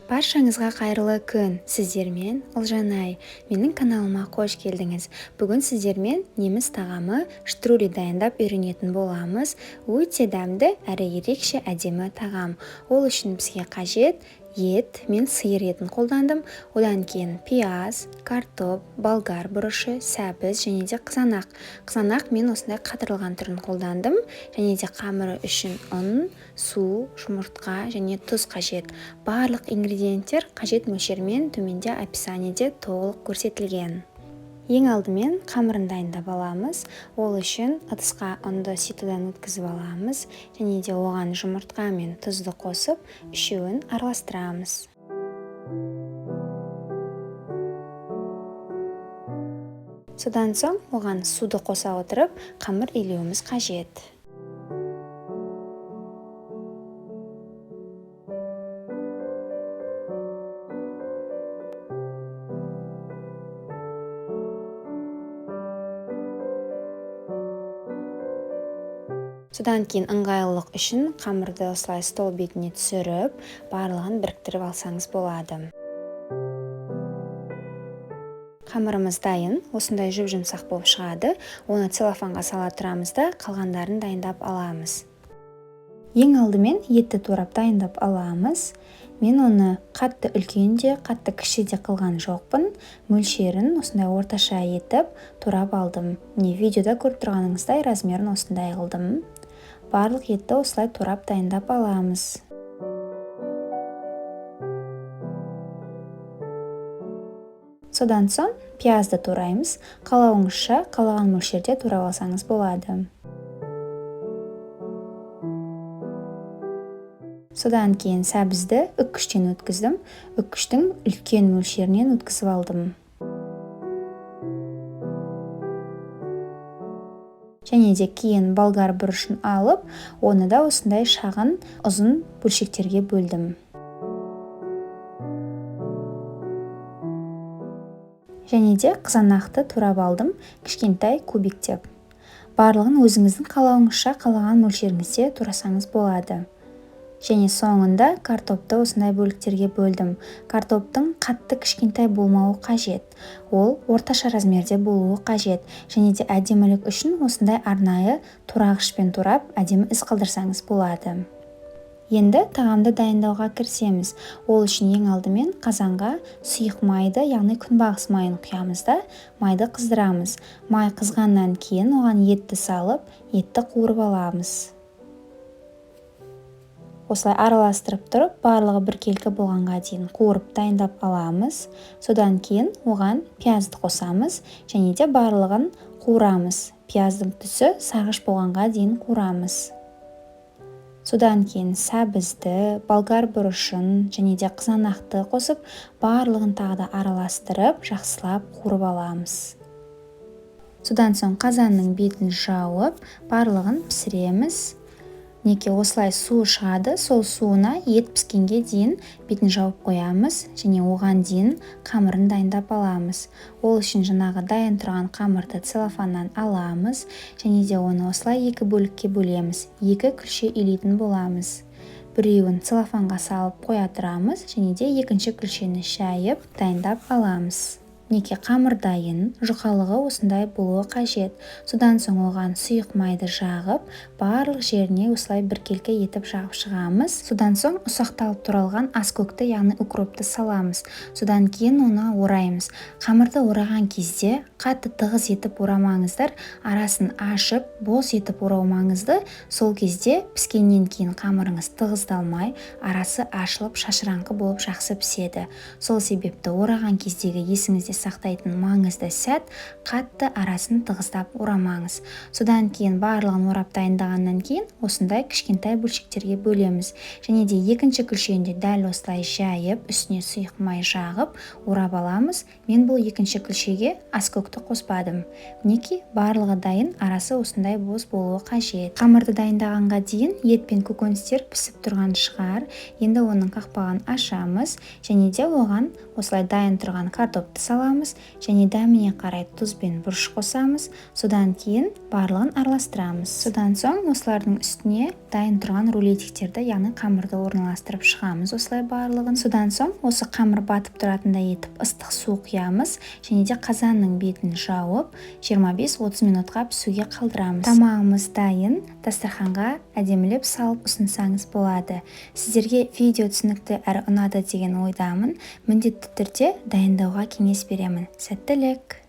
Баршаңызға қайырлы күн. Сіздермен Ұлжанай. Менің каналыма қош келдіңіз. Бүгін сіздермен неміс тағамы штрули дайындап үйренетін боламыз. Өте дәмді әрі ерекше әдемі тағам. Ол үшін бізге қажет ет, мен сиыр етін қолдандым. Одан кейін пияз, картоп, болгар бұрышы, сәбіз және де қызанақ. Қызанақ мен осындай қатырылған түрін қолдандым. Және де қамыры үшін ұн, су, жұмыртқа және тұз қажет. Барлық ингредиенттер қажет мөлшермен төменде описаниеде толық көрсетілген. Ең алдымен қамырын дайындап аламыз. Ол үшін ыдысқа ұнды ситыдан өткізіп аламыз және де оған жұмыртқа мен тұзды қосып, үшеуін араластырамыз. Содан соң оған суды қоса отырып, қамыр илеуіміз қажет. Содан кейін ыңғайлылық үшін қамырды осылай стол бетіне түсіріп, барлығын біріктіріп алсаңыз болады. Қамырымыз дайын, осындай жүп-жұмсақ болып шығады. Оны целлофанға сала тұрамыз да, қалғандарын дайындап аламыз. Ең алдымен етті турап дайындап аламыз. Мен оны қатты үлкен де, қатты кіші де қылған жоқпын. Мөлшерін осындай орташа етіп турап алдым. Видеода көріп тұрғаныңыздай размерін осындай қылдым. Барлық етті осылай турап дайындап аламыз. Содан соң пиязды тураймыз. Қалауыңызша, қалаған мөлшерде турап алсаңыз болады. Содан кейін сәбізді үккіштен өткіздім. Үккіштің үлкен мөлшерінен өткізіп алдым. Және де кейін болгар бұрышын алып, оны да осындай шағын, ұзын бөлшектерге бөлдім. Және де қызанақты турап алдым, кішкентай кубиктеп. Барлығын өзіңіздің қалауыңызша, қалаған мөлшеріңізде турасаңыз болады. Және соңында картопты осындай бөліктерге бөлдім. Картоптың қатты кішкентай болмауы қажет. Ол орташа размерде болуы қажет. Және де әдемілік үшін осындай арнайы турағышпен турап, әдемі із қалдырсаңыз болады. Енді тағамды дайындауға кірісеміз. Ол үшін ең алдымен қазанға сұйық майды, яғни күнбағыс майын құямыз да, майды қыздырамыз. Май қызғаннан кейін оған етті салып, етті қуырып аламыз. Осылай араластырып тұрып, барлығы біркелкі болғанға дейін қуырып дайындап аламыз. Содан кейін оған пиязды қосамыз және де барлығын қуырамыз. Пияздың түсі сарғыш болғанға дейін қуырамыз. Содан кейін сәбізді, болгар бұрышын және де қызанақты қосып, барлығын тағы да араластырып, жақсылап қуырып аламыз. Содан соң қазанның бетін жауып, барлығын пісіреміз. Неке осылай суы шығады, сол суына ет піскенге дейін бетін жауып қоямыз және оған дейін қамырын дайындап аламыз. Ол үшін жаңағы дайын тұрған қамырды целлофаннан аламыз және де оны осылай екі бөлікке бөлеміз. Екі күлше илейтін боламыз. Біреуін целлофанға салып қоя тұрамыз және де екінші күлшені шайып дайындап аламыз. Неке қамыр дайын, жұқалығы осындай болуы қажет. Содан соң оған сұйық майды жағып, барлық жеріне осылай біркелкі етіп жағып шығамыз. Содан соң ұсақталып туралған аскөкті, яғни укропты саламыз. Содан кейін оны ораймыз. Қамырды ораған кезде қатты тығыз етіп орамаңыздар, арасын ашып, бос етіп орау маңызды. Сол кезде піскеннен кейін қамырыңыз тығыздалмай, арасы ашылып, шашыраңқы болып жақсы піседі. Сол себепті ораған кездегі есіңізде сақтайтын маңызды сәт, қатты арасын тығыздап орамаңыз. Содан кейін барлығын орап дайындағаннан кейін осындай кішкентай бөлшектерге бөлеміз. Және де екінші күлшені дәл осылай жайып, үстіне сұйық май жағып, орап аламыз. Мен бұл екінші күлшеге аскөкті қоспадым. Мінекей барлығы дайын, арасы осындай бос болуы қажет. Қамырды дайындағанға дейін ет пен көкөністер пісіп тұрған шығар. Енді оның қақпағын ашамыз және де оған осылай дайын тұрған картопты саламыз. саламыз және дәміне қарай тұз бен бұрыш қосамыз. Содан кейін барлығын араластырамыз. Содан соң осылардың үстіне дайын тұрған рулетиктерді, яғни қамырды орналастырып шығамыз осылай барлығын. Содан соң осы қамыр батып тұратындай етіп ыстық су құямыз және де қазанның бетін жауып 25-30 минутқа пісуге қалдырамыз. Тамағымыз дайын. Дастарханға әдемілеп салып ұсынсаңыз болады. Сіздерге видео түсінікті әрі ұнады деген ойдамын. Міндетті түрде дайындауға кеңес беремін. Сәттілік!